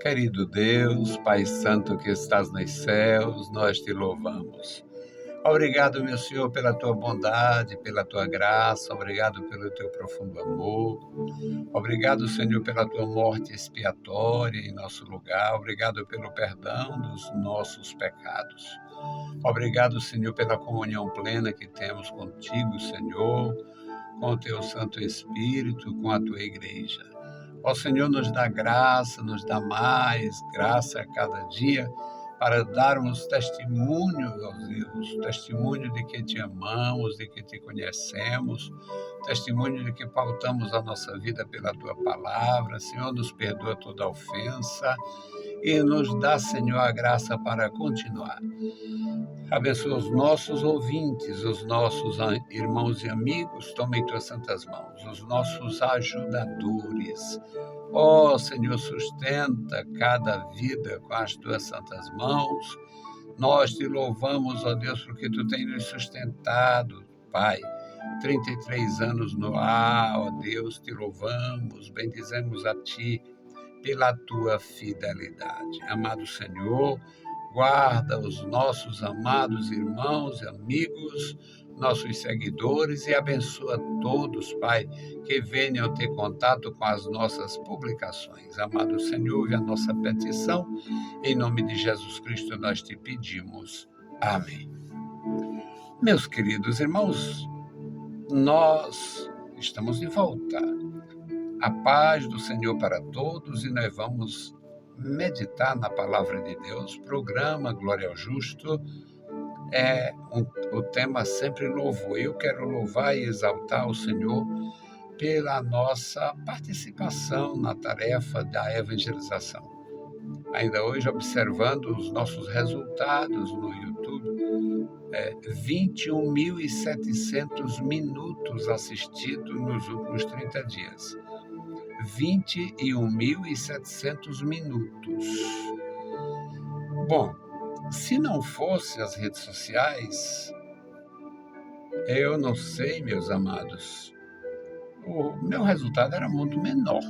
Querido Deus, Pai Santo que estás nos céus, nós te louvamos. Obrigado, meu Senhor, pela tua bondade, pela tua graça, obrigado pelo teu profundo amor. Obrigado, Senhor, pela tua morte expiatória em nosso lugar. Obrigado pelo perdão dos nossos pecados. Obrigado, Senhor, pela comunhão plena que temos contigo, Senhor, com o teu Santo Espírito, com a tua igreja. Ó Senhor, nos dá graça, nos dá mais graça a cada dia para darmos testemunho, ó Deus, testemunho de que te amamos, de que te conhecemos, testemunho de que pautamos a nossa vida pela tua palavra. Senhor, nos perdoa toda ofensa e nos dá, Senhor, a graça para continuar. Abençoa os nossos ouvintes, os nossos irmãos e amigos, toma em tuas santas mãos, os nossos ajudadores. Ó Senhor, sustenta cada vida com as tuas santas mãos. Nós te louvamos, ó Deus, porque tu tens nos sustentado, Pai. 33 anos no ar, ó Deus, te louvamos, bendizemos a ti pela tua fidelidade. Amado Senhor, guarda os nossos amados irmãos e amigos, nossos seguidores e abençoa todos, Pai, que venham ter contato com as nossas publicações. Amado Senhor, ouve a nossa petição. Em nome de Jesus Cristo nós te pedimos. Amém. Meus queridos irmãos, nós estamos de volta. A paz do Senhor para todos e nós vamos meditar na palavra de Deus. Programa Glória ao Justo o tema sempre louvor. Eu quero louvar e exaltar o Senhor pela nossa participação na tarefa da evangelização. Ainda hoje, observando os nossos resultados no YouTube, 21.700 minutos assistidos nos últimos 30 dias. 21.700 minutos. Bom, se não fosse as redes sociais, eu não sei, meus amados, o meu resultado era muito menor.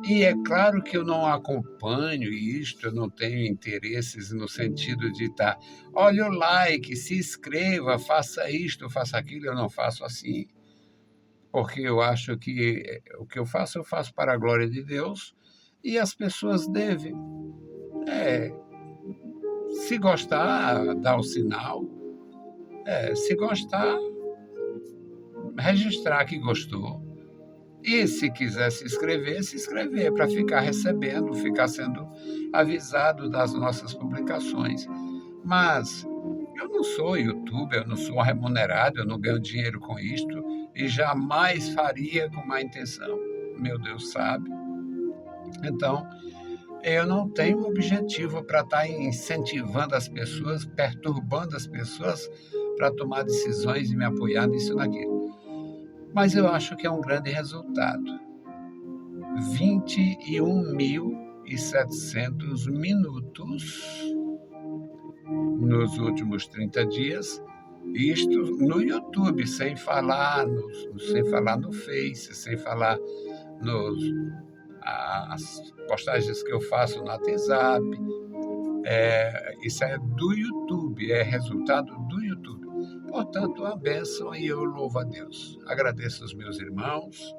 E é claro que eu não acompanho isto, eu não tenho interesses no sentido de estar, olha o like, se inscreva, faça isto, faça aquilo, eu não faço assim. Porque eu acho que o que eu faço para a glória de Deus e as pessoas devem. Se gostar, dá o sinal. Se gostar, registrar que gostou. E se quiser se inscrever para ficar recebendo, ficar sendo avisado das nossas publicações. Mas eu não sou youtuber, eu não sou remunerado, eu não ganho dinheiro com isto e jamais faria com má intenção. Meu Deus sabe. Então, eu não tenho objetivo para estar incentivando as pessoas, perturbando as pessoas para tomar decisões e me apoiar nisso e naquilo. Mas eu acho que é um grande resultado. 21.700 minutos nos últimos 30 dias, isto no YouTube, sem falar no Face, sem falar as postagens que eu faço no WhatsApp. Isso é do YouTube, é resultado do YouTube. Portanto, uma bênção e eu louvo a Deus. Agradeço aos meus irmãos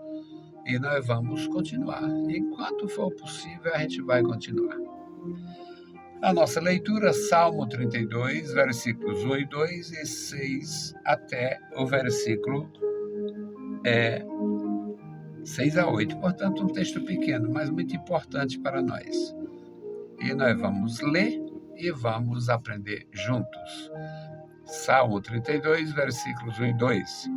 e nós vamos continuar. Enquanto for possível, a gente vai continuar. A nossa leitura, Salmo 32, versículos 1 e 2 e 6 até o versículo 6 a 8. Portanto, um texto pequeno, mas muito importante para nós. E nós vamos ler e vamos aprender juntos. Salmo 32, versículos 1 e 2.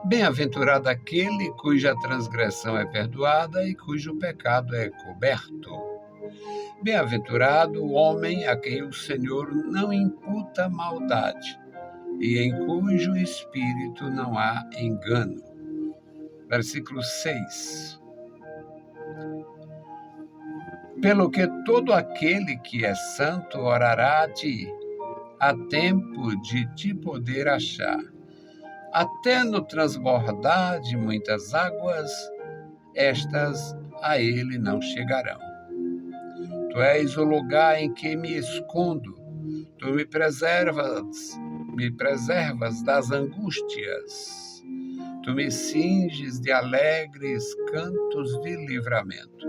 Bem-aventurado aquele cuja transgressão é perdoada e cujo pecado é coberto. Bem-aventurado o homem a quem o Senhor não imputa maldade e em cujo espírito não há engano. Versículo 6. Pelo que todo aquele que é santo orará a ti, há tempo de te poder achar. Até no transbordar de muitas águas, estas a ele não chegarão. Tu és o lugar em que me escondo. Tu me preservas das angústias. Tu me cinges de alegres cantos de livramento.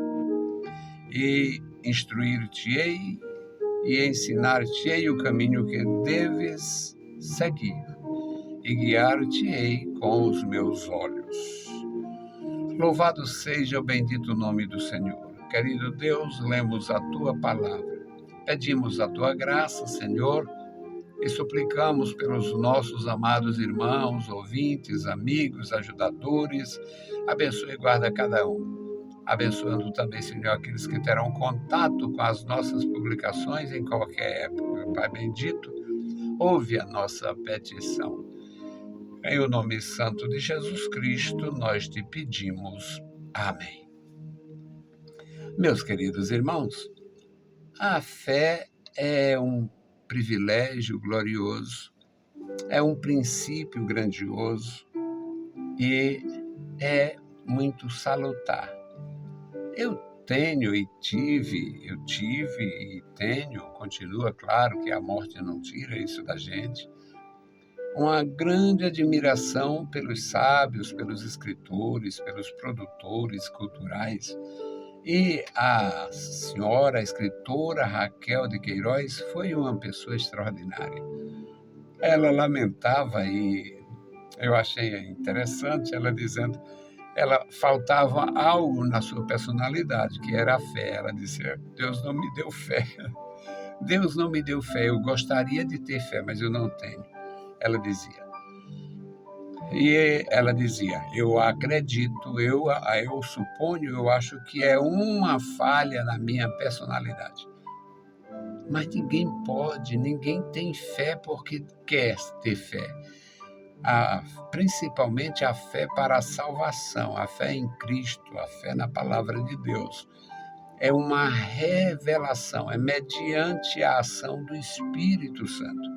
E instruir-te-ei e ensinar-te-ei o caminho que deves seguir. E guiar-te-ei com os meus olhos. Louvado seja o bendito nome do Senhor. Querido Deus, lemos a Tua palavra. Pedimos a Tua graça, Senhor, e suplicamos pelos nossos amados irmãos, ouvintes, amigos, ajudadores. Abençoe e guarda cada um. Abençoando também, Senhor, aqueles que terão contato com as nossas publicações em qualquer época. Pai bendito, ouve a nossa petição. Em o nome santo de Jesus Cristo, nós te pedimos. Amém. Meus queridos irmãos, a fé é um privilégio glorioso, é um princípio grandioso e é muito salutar. Eu tive e tenho, continua, claro que a morte não tira isso da gente, uma grande admiração pelos sábios, pelos escritores, pelos produtores culturais. E a senhora, a escritora Raquel de Queiroz, foi uma pessoa extraordinária. Ela lamentava, e eu achei interessante, ela dizendo, ela faltava algo na sua personalidade, que era a fé. Ela dizia, Deus não me deu fé. Deus não me deu fé, eu gostaria de ter fé, mas eu não tenho. Ela dizia. E ela dizia, eu acredito, eu suponho, eu acho que é uma falha na minha personalidade. Mas ninguém tem fé porque quer ter fé. Principalmente a fé para a salvação, a fé em Cristo, a fé na palavra de Deus. É uma revelação, é mediante a ação do Espírito Santo.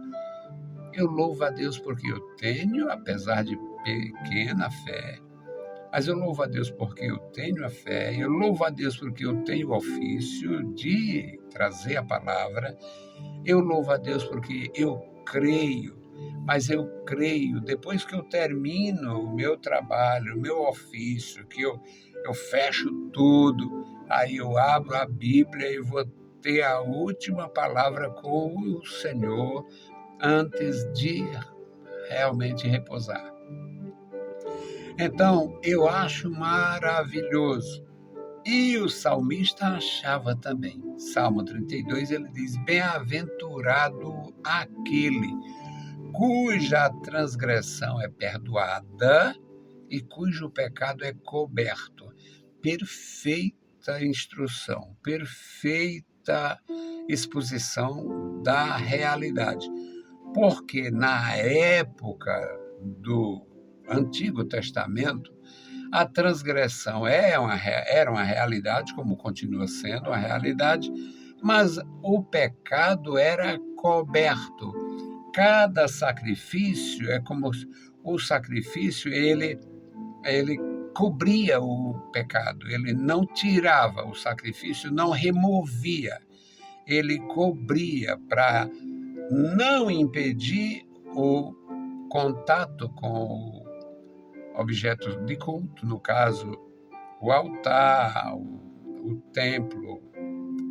Eu louvo a Deus porque eu tenho, apesar de pequena fé, mas eu louvo a Deus porque eu tenho a fé, eu louvo a Deus porque eu tenho o ofício de trazer a palavra, eu louvo a Deus porque eu creio, mas eu creio, depois que eu termino o meu trabalho, o meu ofício, que eu fecho tudo, aí eu abro a Bíblia e vou ter a última palavra com o Senhor, antes de realmente repousar. Então, eu acho maravilhoso. E o salmista achava também. Salmo 32, ele diz, bem-aventurado aquele cuja transgressão é perdoada e cujo pecado é coberto. Perfeita instrução, perfeita exposição da realidade. Porque na época do Antigo Testamento, a transgressão era uma realidade, como continua sendo uma realidade, mas o pecado era coberto. Cada sacrifício é como o sacrifício, ele cobria o pecado, ele não tirava o sacrifício, não removia, ele cobria para não impedir o contato com o objeto de culto, no caso, o altar, o templo,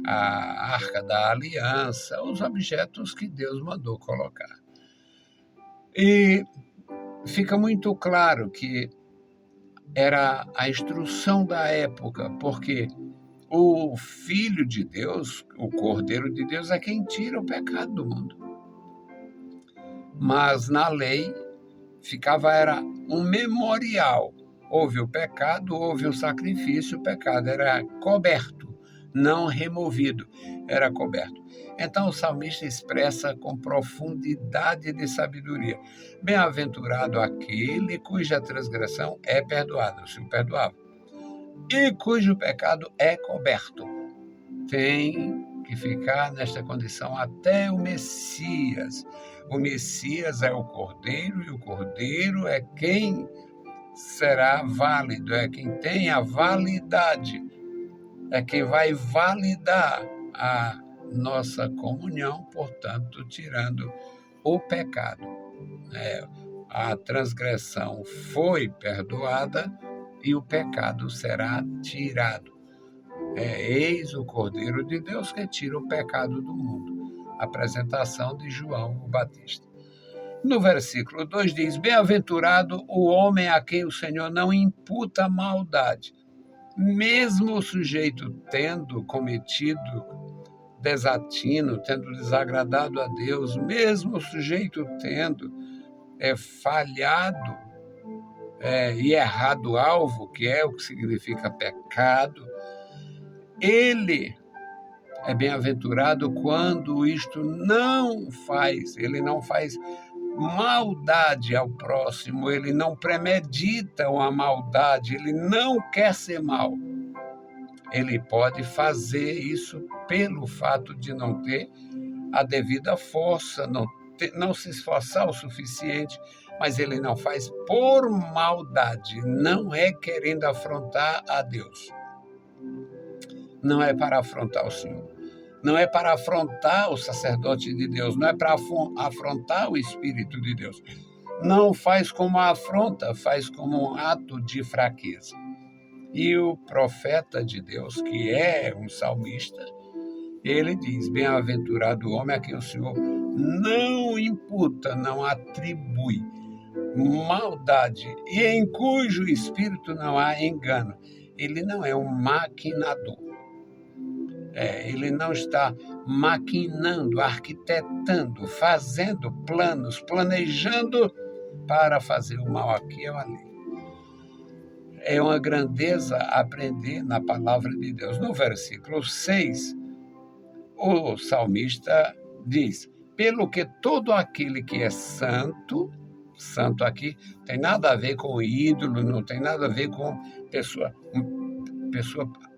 a arca da aliança, os objetos que Deus mandou colocar. E fica muito claro que era a instrução da época, porque o Filho de Deus, o Cordeiro de Deus, é quem tira o pecado do mundo. Mas na lei era um memorial. Houve o pecado, houve o sacrifício, o pecado era coberto, não removido, era coberto. Então o salmista expressa com profundidade de sabedoria, bem-aventurado aquele cuja transgressão é perdoada, o Senhor perdoava, e cujo pecado é coberto. Tem que ficar nesta condição até o Messias. O Messias é o Cordeiro, e o Cordeiro é quem será válido, é quem tem a validade é quem vai validar a nossa comunhão, portanto, tirando o pecado. A transgressão foi perdoada e o pecado será tirado. Eis o Cordeiro de Deus que tira o pecado do mundo. Apresentação de João o Batista. No versículo 2 diz: Bem-aventurado o homem a quem o Senhor não imputa maldade. Mesmo o sujeito tendo cometido desatino, tendo desagradado a Deus, mesmo o sujeito tendo falhado e errado o alvo, que é o que significa pecado, ele é bem-aventurado quando isto não faz, ele não faz maldade ao próximo, ele não premedita uma maldade, ele não quer ser mal. Ele pode fazer isso pelo fato de não ter a devida força, não se esforçar o suficiente, mas ele não faz por maldade, não é querendo afrontar a Deus. Não é para afrontar o Senhor. Não é para afrontar o sacerdote de Deus, não é para afrontar o Espírito de Deus. Não faz como afronta, faz como um ato de fraqueza. E o profeta de Deus, que é um salmista, ele diz: Bem-aventurado o homem a quem o Senhor não imputa, não atribui maldade, e em cujo espírito não há engano. Ele não é um maquinador. Ele não está maquinando, arquitetando, fazendo planos, planejando para fazer o mal aqui ou ali. É uma grandeza aprender na palavra de Deus. No versículo 6, o salmista diz: pelo que todo aquele que é santo, santo aqui tem nada a ver com ídolo, não tem nada a ver com pessoa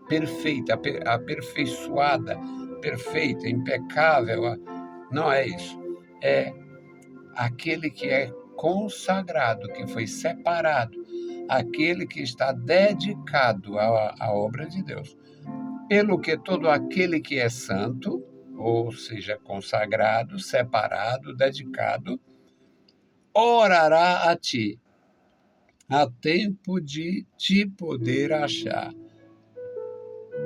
perfeita, aperfeiçoada, perfeita, impecável, não é isso. É aquele que é consagrado, que foi separado, aquele que está dedicado à obra de Deus. Pelo que todo aquele que é santo, ou seja, consagrado, separado, dedicado, orará a ti, a tempo de te poder achar.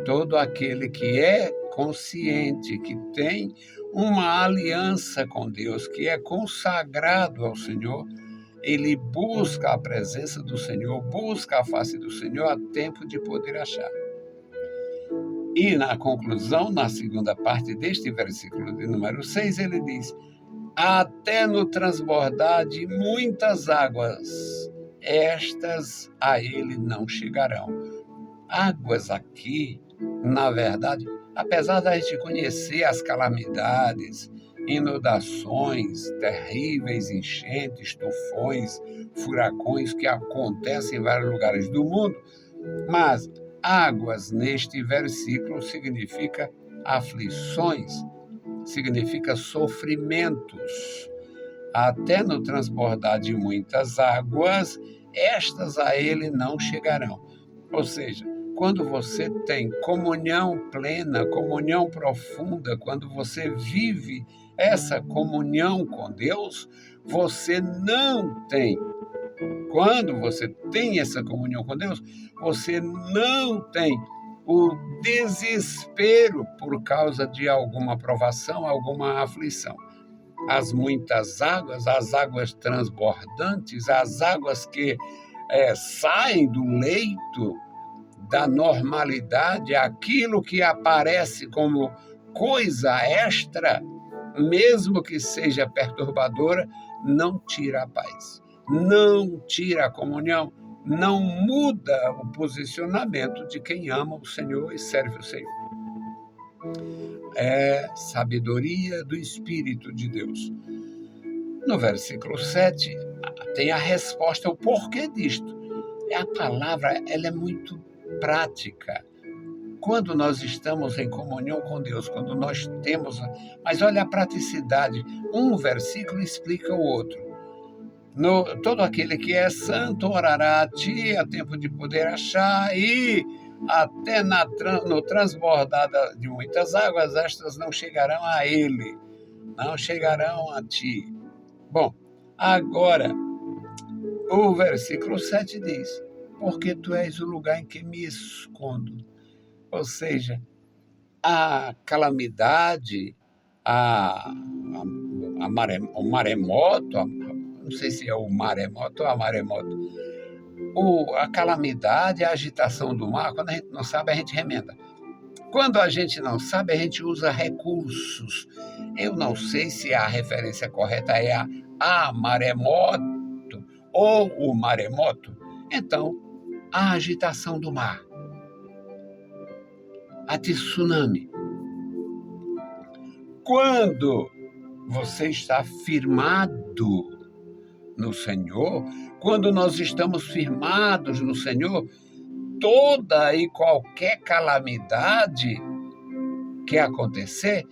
Todo aquele que é consciente, que tem uma aliança com Deus, que é consagrado ao Senhor, ele busca a presença do Senhor, busca a face do Senhor a tempo de poder achar. E na conclusão, na segunda parte deste versículo de número 6, ele diz: até no transbordar de muitas águas, estas a ele não chegarão. Águas aqui, na verdade, apesar da gente conhecer as calamidades, inundações terríveis, enchentes, tufões, furacões que acontecem em vários lugares do mundo, mas águas neste versículo significa aflições, significa sofrimentos. Até no transbordar de muitas águas, estas a ele não chegarão. Ou seja, quando você tem comunhão plena, comunhão profunda, quando você vive essa comunhão com Deus, você não tem. Quando você tem essa comunhão com Deus, você não tem o desespero por causa de alguma provação, alguma aflição. As muitas águas, as águas transbordantes, as águas que saem do leito da normalidade, aquilo que aparece como coisa extra, mesmo que seja perturbadora, não tira a paz, não tira a comunhão, não muda o posicionamento de quem ama o Senhor e serve o Senhor. É sabedoria do Espírito de Deus. No versículo 7, tem a resposta, o porquê disto. A palavra ela é muito prática. Quando nós estamos em comunhão com Deus, quando nós temos... Mas olha a praticidade. Um versículo explica o outro. Todo aquele que é santo orará a ti, a tempo de poder achar, e até no transbordar de muitas águas, estas não chegarão a ele, não chegarão a ti. Bom, agora, o versículo 7 diz, porque tu és o lugar em que me escondo. Ou seja, a calamidade, o maremoto, não sei se é o maremoto ou a maremoto, a calamidade, a agitação do mar, quando a gente não sabe, a gente remenda. Quando a gente não sabe, a gente usa recursos. Eu não sei se a referência correta é a maremoto ou o maremoto. Então, a agitação do mar, a tsunami. Quando você está firmado no Senhor, quando nós estamos firmados no Senhor, toda e qualquer calamidade que acontecer,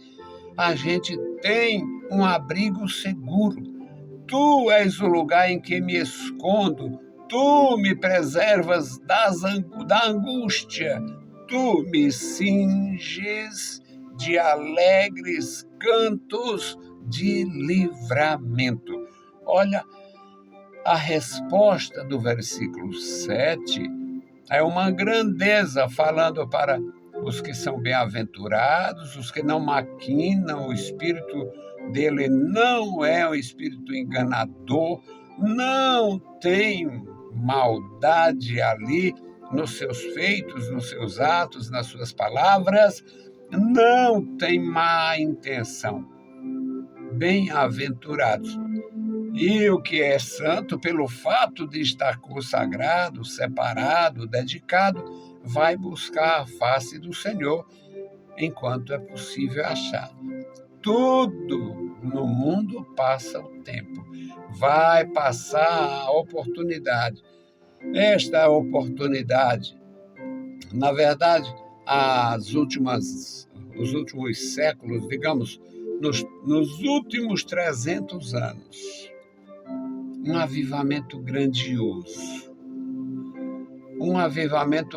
a gente tem um abrigo seguro. Tu és o lugar em que me escondo, tu me preservas da angústia, tu me cinges de alegres cantos de livramento. Olha, a resposta do versículo 7 é uma grandeza, falando para os que são bem-aventurados, os que não maquinam, o espírito dele não é um espírito enganador, não tem maldade ali nos seus feitos, nos seus atos, nas suas palavras, não tem má intenção. Bem-aventurados. E o que é santo, pelo fato de estar consagrado, separado, dedicado, vai buscar a face do Senhor enquanto é possível achá-lo. Tudo no mundo passa o tempo, vai passar a oportunidade. Esta oportunidade, na verdade, os últimos séculos, digamos, nos últimos 300 anos, um avivamento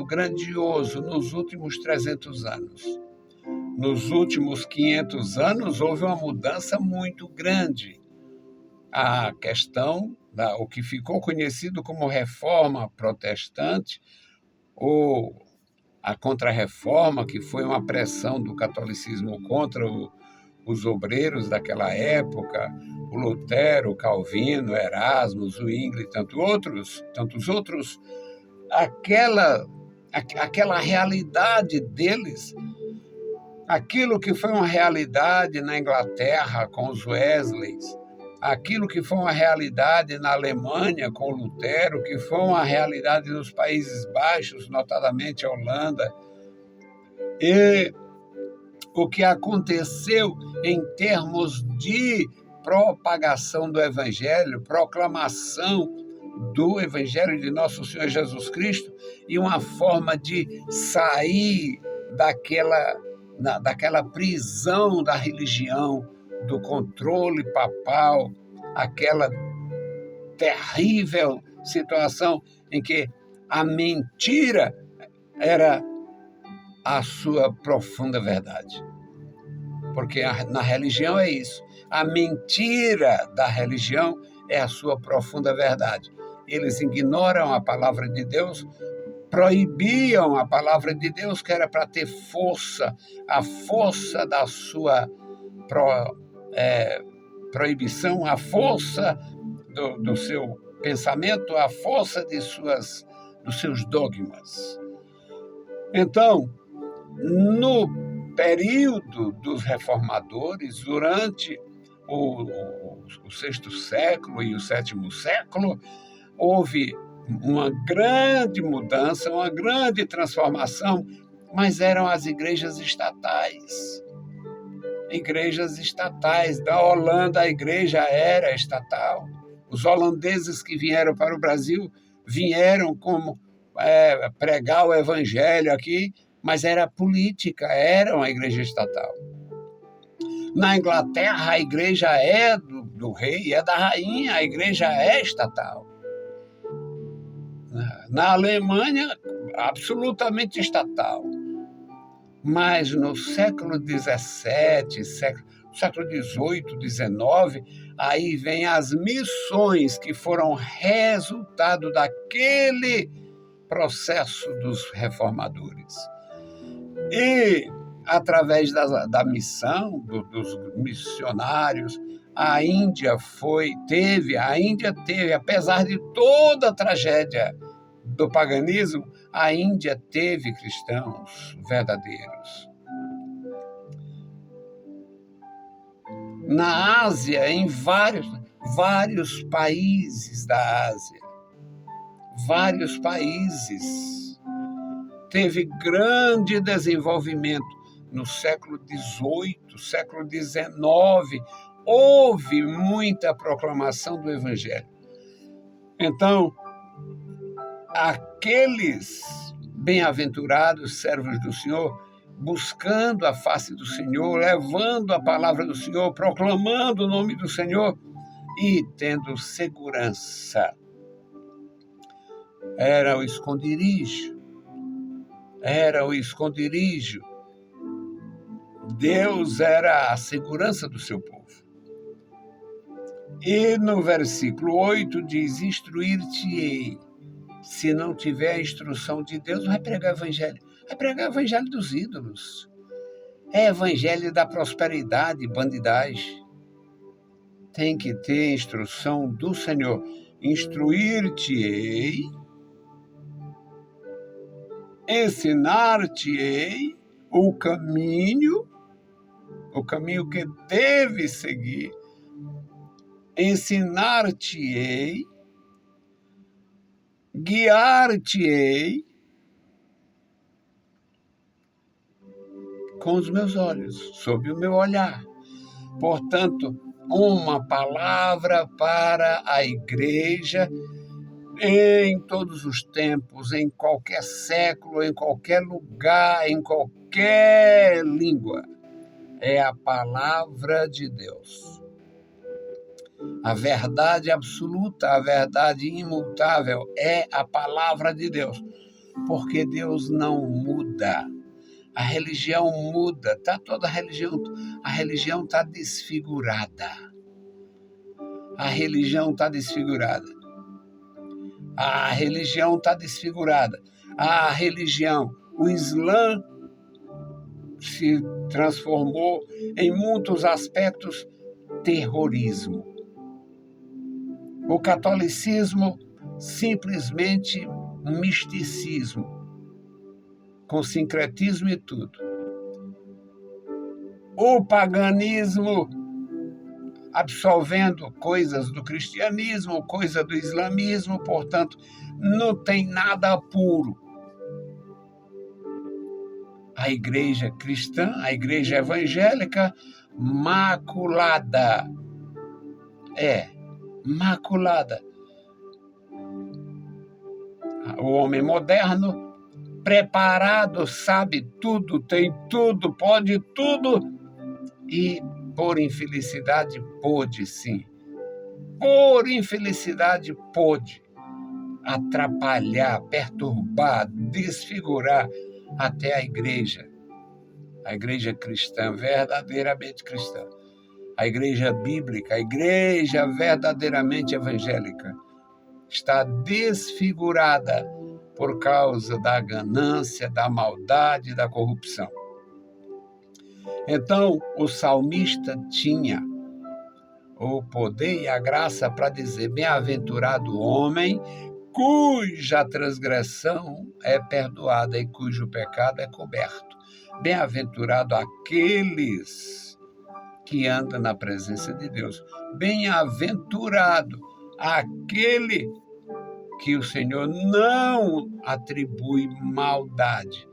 grandioso nos últimos 300 anos. Nos últimos 500 anos, houve uma mudança muito grande. A questão, o que ficou conhecido como reforma protestante, ou a contra-reforma, que foi uma pressão do catolicismo contra os obreiros daquela época, o Lutero, o Calvino, o Erasmo, o Zwingli e tantos outros, aquela realidade deles, aquilo que foi uma realidade na Inglaterra com os Wesleys, aquilo que foi uma realidade na Alemanha com o Lutero, que foi uma realidade nos Países Baixos, notadamente a Holanda, e o que aconteceu em termos de propagação do Evangelho, proclamação do Evangelho de Nosso Senhor Jesus Cristo, e uma forma de sair daquela prisão da religião, do controle papal, aquela terrível situação em que a mentira era a sua profunda verdade. Porque na religião é isso. A mentira da religião é a sua profunda verdade. Eles ignoram a palavra de Deus, proibiam a palavra de Deus, que era para ter força, a força da sua proibição, a força do seu pensamento, a força dos seus dogmas. Então, no período dos reformadores, durante o sexto século e o sétimo século, houve uma grande mudança, uma grande transformação, mas eram as igrejas estatais. Igrejas estatais. Da Holanda, a igreja era estatal. Os holandeses que vieram para o Brasil vieram como pregar o evangelho aqui, mas era política, era uma igreja estatal. Na Inglaterra, a igreja é do rei, é da rainha, a igreja é estatal. Na Alemanha, absolutamente estatal. Mas no século XVII, século XVIII, XIX, aí vem as missões que foram resultado daquele processo dos reformadores. E, através da missão, dos missionários, a Índia teve, apesar de toda a tragédia do paganismo, a Índia teve cristãos verdadeiros. Na Ásia, em vários países da Ásia, vários países, teve grande desenvolvimento. No século XVIII, século XIX, houve muita proclamação do Evangelho. Então, aqueles bem-aventurados servos do Senhor, buscando a face do Senhor, levando a palavra do Senhor, proclamando o nome do Senhor e tendo segurança. Era o esconderijo. Deus era a segurança do seu povo. E no versículo 8 diz: instruir-te-ei. Se não tiver a instrução de Deus, vai pregar o evangelho. Vai pregar o evangelho dos ídolos. É evangelho da prosperidade e bandidagem. Tem que ter instrução do Senhor. Instruir-te-ei, ensinar-te-ei o caminho que deve seguir, ensinar-te-ei, guiar-te-ei com os meus olhos, sob o meu olhar. Portanto, uma palavra para a igreja em todos os tempos, em qualquer século, em qualquer lugar, em qualquer língua. É a palavra de Deus. A verdade absoluta, a verdade imutável é a palavra de Deus. Porque Deus não muda. A religião muda, toda a religião está desfigurada. A religião está desfigurada. O Islã se transformou em muitos aspectos terrorismo. O catolicismo, simplesmente misticismo, com sincretismo e tudo. O paganismo, absorvendo coisas do cristianismo, coisa do islamismo, portanto, não tem nada puro. A igreja cristã, a igreja evangélica, maculada. Maculada. O homem moderno, preparado, sabe tudo, tem tudo, pode tudo, e por infelicidade pôde, sim. Por infelicidade pôde atrapalhar, perturbar, desfigurar até a igreja cristã, verdadeiramente cristã, a igreja bíblica, a igreja verdadeiramente evangélica, está desfigurada por causa da ganância, da maldade, da corrupção. Então, o salmista tinha o poder e a graça para dizer: bem-aventurado o homem cuja transgressão é perdoada e cujo pecado é coberto. Bem-aventurado aqueles que andam na presença de Deus. Bem-aventurado aquele que o Senhor não atribui maldade,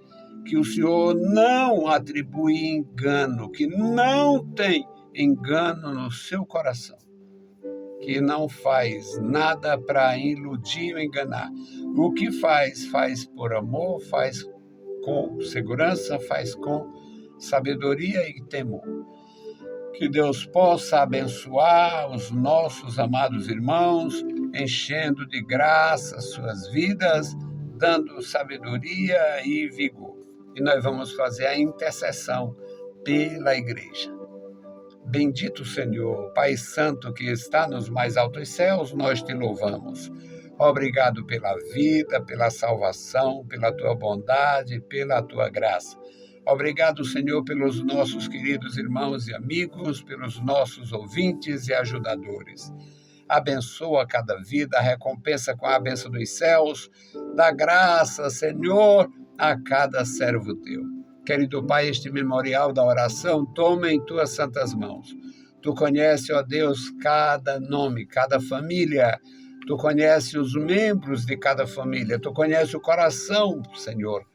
que o Senhor não atribui engano, que não tem engano no seu coração, que não faz nada para iludir ou enganar. O que faz por amor, faz com segurança, faz com sabedoria e temor. Que Deus possa abençoar os nossos amados irmãos, enchendo de graça suas vidas, dando sabedoria e vigor. E nós vamos fazer a intercessão pela igreja. Bendito Senhor, Pai Santo que está nos mais altos céus, nós te louvamos. Obrigado pela vida, pela salvação, pela tua bondade, pela tua graça. Obrigado, Senhor, pelos nossos queridos irmãos e amigos, pelos nossos ouvintes e ajudadores. Abençoa cada vida, recompensa com a bênção dos céus, dá graça, Senhor, a cada servo teu. Querido Pai, este memorial da oração, toma em tuas santas mãos. Tu conheces, ó Deus, cada nome, cada família. Tu conheces os membros de cada família. Tu conheces o coração, Senhor.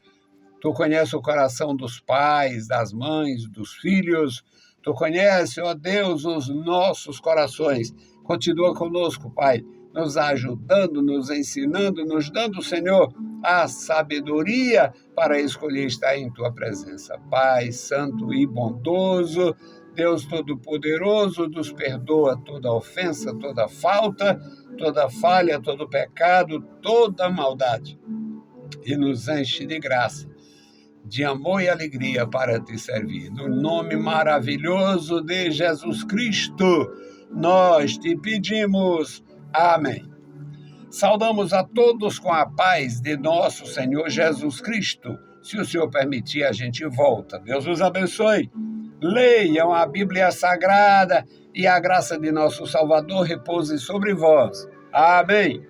Tu conheces o coração dos pais, das mães, dos filhos. Tu conheces, ó Deus, os nossos corações. Continua conosco, Pai, nos ajudando, nos ensinando, nos dando, Senhor, a sabedoria para escolher estar em Tua presença. Pai santo e bondoso, Deus Todo-Poderoso, nos perdoa toda ofensa, toda falta, toda falha, todo pecado, toda maldade. E nos enche de graça, de amor e alegria para Te servir. No nome maravilhoso de Jesus Cristo, nós te pedimos. Amém. Saudamos a todos com a paz de nosso Senhor Jesus Cristo. Se o Senhor permitir, a gente volta. Deus os abençoe. Leiam a Bíblia Sagrada e a graça de nosso Salvador repouse sobre vós. Amém.